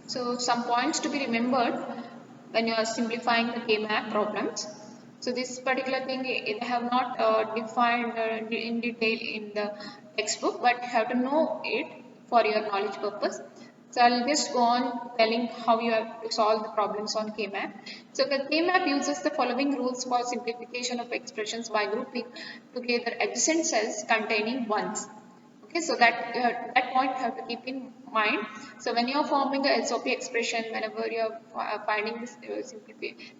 So some points to be remembered when you are simplifying the K-map problems. So this particular thing they have not defined in detail in the textbook, but you have to know it for your knowledge purpose. So I'll just go on telling how you have to solve the problems on K-map. So the K-map uses the following rules for simplification of expressions by grouping together adjacent cells containing ones. Okay, so that point you have to keep in mind. So when you are forming the SOP expression, whenever you are finding this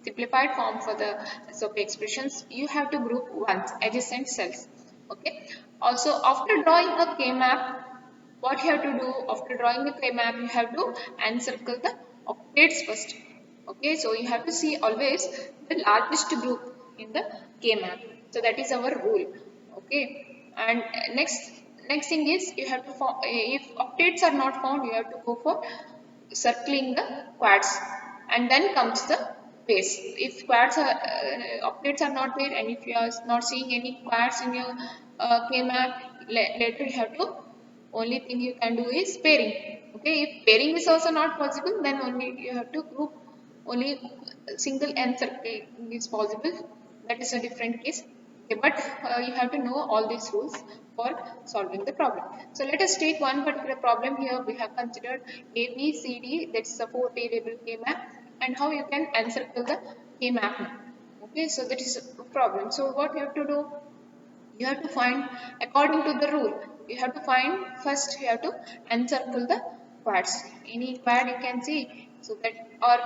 simplified form for the SOP expressions, you have to group ones adjacent cells. Okay. Also, after drawing a K-map, what you have to do after drawing the K-map, you have to encircle the octets first. Okay, so you have to see always the largest group in the K-map. So that is our rule. Okay, and next thing is you have to if octets are not found, you have to go for circling the quads, and then comes the base. If quads are octets are not there, and if you are not seeing any quads in your K-map, later you have to only thing you can do is pairing. Okay, if pairing is also not possible, then only you have to group only single n circle is possible. That is a different case. Okay, but you have to know all these rules for solving the problem. So let us take one particular problem here. We have considered A, B, C, D. That's a 4 variable K map, and how you can encircle the K map. Okay, so that is a problem. So what you have to do? You have to find according to the rule. You have to find first. You have to encircle the quads. Any quad you can see. So that, or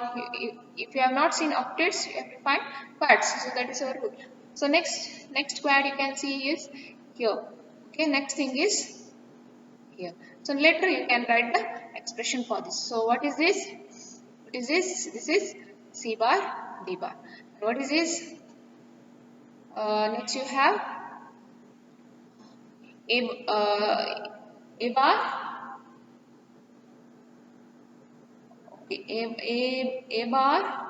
if you have not seen octets, you have to find quads. So that is our rule. So next quad you can see is here. Okay, next thing is here. So later you can write the expression for this. So what is this? What is this? This is C bar D bar. What is this? Next you have a bar, a bar,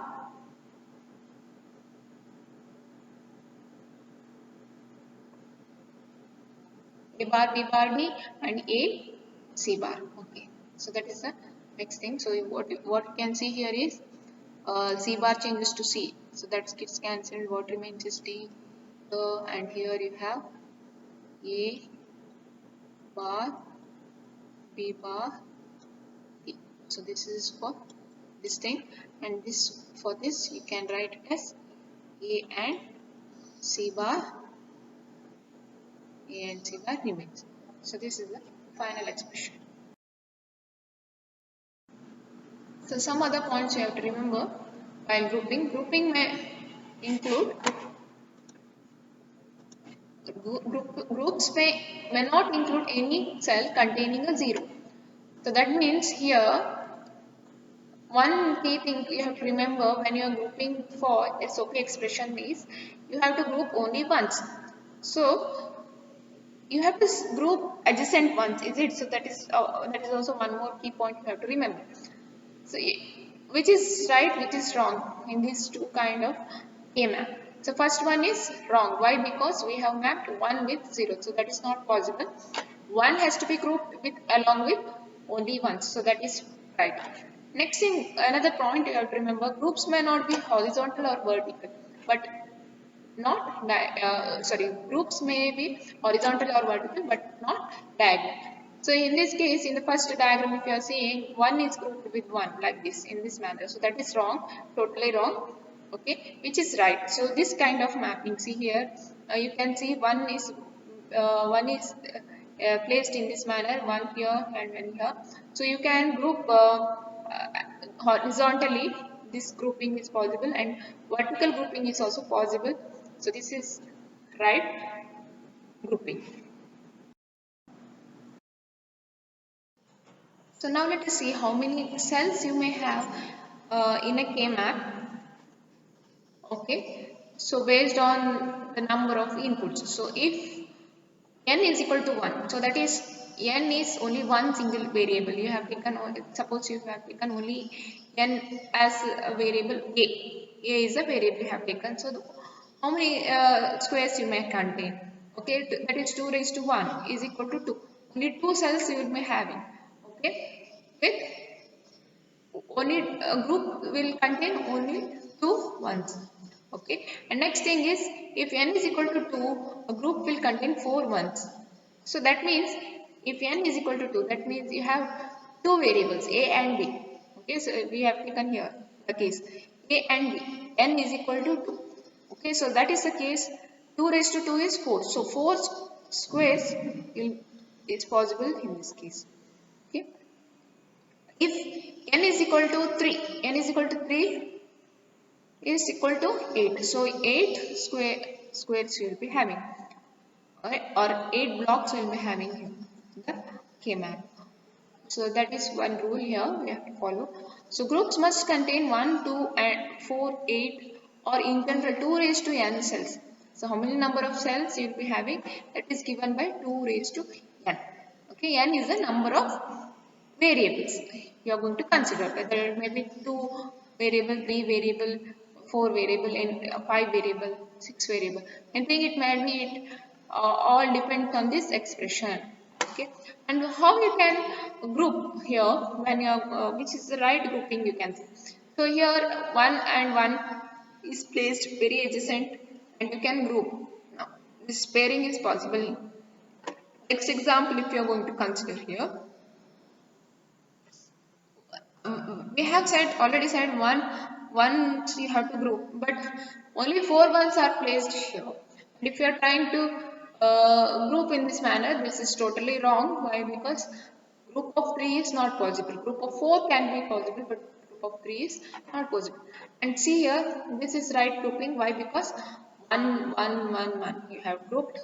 a bar, b bar, b, and a c bar. Okay, so that is the next thing. So what you can see here is c bar changes to c, so that gets cancelled. What remains is d, and here you have a bar, b bar, d. So this is for this thing, and this for this you can write as a and c bar, a and c bar remains. So this is the final expression. So some other points you have to remember while grouping. Grouping may include groups may not include any cell containing a zero. So that means here one key thing you have to remember when you are grouping for SOP expression is you have to group only once. So you have to group adjacent ones, is it? So that is also one more key point you have to remember. So which is right, which is wrong in these two kind of K-map. So first one is wrong. Why? Because we have mapped 1 with 0. So that is not possible. 1 has to be grouped with along with only once. So that is right. Next thing, another point you have to remember, groups may not be horizontal or vertical, but not groups may be horizontal or vertical, but not diagonal. So in this case, in the first diagram, if you are seeing 1 is grouped with 1 like this in this manner, so that is wrong, totally wrong. Okay, which is right. So this kind of mapping, see here, you can see one is placed in this manner, one here and one here. So you can group horizontally. This grouping is possible, and vertical grouping is also possible. So this is right grouping. So now let us see how many cells you may have in a K-map. Okay, so based on the number of inputs. So if n is equal to 1, so that is n is only one single variable. You have taken, suppose you have taken only n as a variable a. A is a variable you have taken. So how many squares you may contain? Okay, that is 2 raised to 1 is equal to 2. Only 2 cells you will be having. Okay, with only a group will contain only 2 ones. Okay, and next thing is, if n is equal to 2, a group will contain 4 ones. So that means if n is equal to 2, that means you have two variables a and b. Okay, so we have taken here the case a and b, n is equal to 2. Okay, so that is the case. 2 raised to 2 is 4, so 4 squares is possible in this case. Okay, if n is equal to 3, n is equal to 3 is equal to 8. So 8 squares you will be having, or 8 blocks will be having here the K-map. So that is one rule here we have to follow. So groups must contain 1, 2 and 4, 8 or in general 2 raised to n cells. So how many number of cells you will be having, that is given by 2 raised to n. Okay, n is the number of variables you are going to consider, whether it may be 2 variable, 3 variable, 4 variable and 5 variable, 6 variable, anything it may be, it all depends on this expression. Okay, and how you can group here when you are which is the right grouping you can see. So here 1 and 1 is placed very adjacent and you can group. Now this pairing is possible. Next example, if you are going to consider here, we have said, already said, ones you have to group, but only 4 ones are placed here. And if you are trying to group in this manner, this is totally wrong. Why? Because group of 3 is not possible. Group of 4 can be possible, but group of 3 is not possible. And see here, this is right grouping. Why? Because 1, 1, 1, 1. You have grouped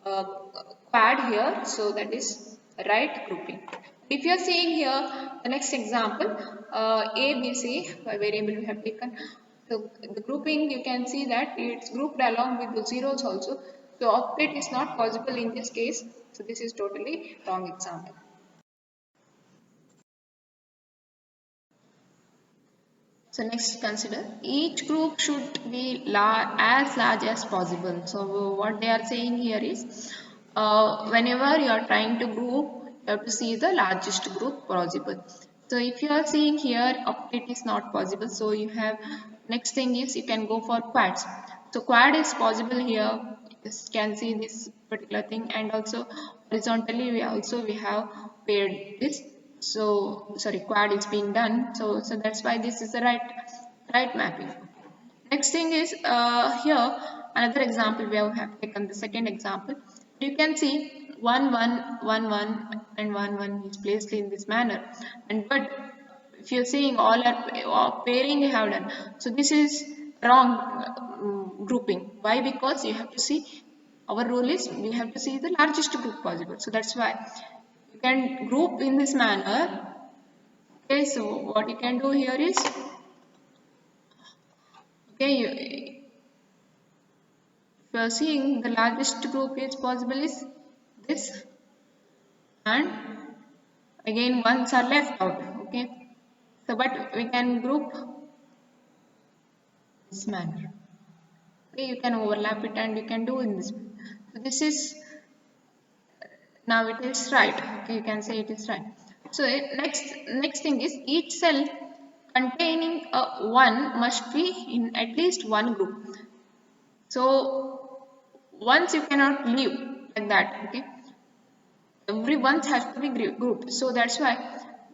quad here, so that is right grouping. If you are seeing here the next example, A, B, C variable we have taken. So the grouping, you can see that it's grouped along with the zeros also. So octet is not possible in this case. So this is totally wrong example. So next, consider each group should be as large as possible. So what they are saying here is, whenever you are trying to group, you have to see the largest group possible. So if you are seeing here octet is not possible, so you have, next thing is you can go for quads. So quad is possible here. You can see this particular thing, and also horizontally we have paired this. So sorry, quad is being done. So that's why this is the right mapping. Next thing is here another example we have taken, the second example. You can see 1 1 1 1 and 1 1 is placed in this manner, and but if you're seeing all are pairing you have done, so this is wrong grouping. Why? Because you have to see, our rule is we have to see the largest group possible. So that's why you can group in this manner. Okay, so what you can do here is, okay, if you are seeing the largest group is possible is this, and again ones are left out. Okay, so but we can group this manner. Okay, you can overlap it and you can do in this. So this is, now it is right. Okay, you can say it is right. So next thing is, each cell containing a 1 must be in at least one group. So once you cannot leave like that. Okay, every ones has to be grouped. So that's why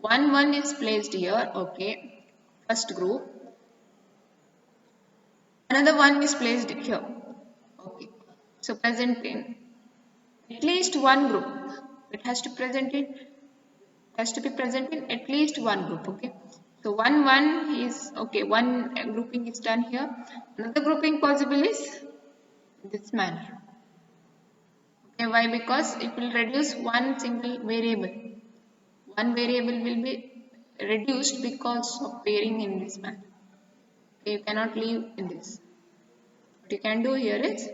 1 1 is placed here. Okay, first group. Another one is placed here. Okay, so present in at least one group. It has to be present in at least one group. Okay, so 1 1 is okay. One grouping is done here. Another grouping possible is this manner. Okay, why? Because it will reduce one single variable. One variable will be reduced because of pairing in this manner. Okay, you cannot leave in this. What you can do here is,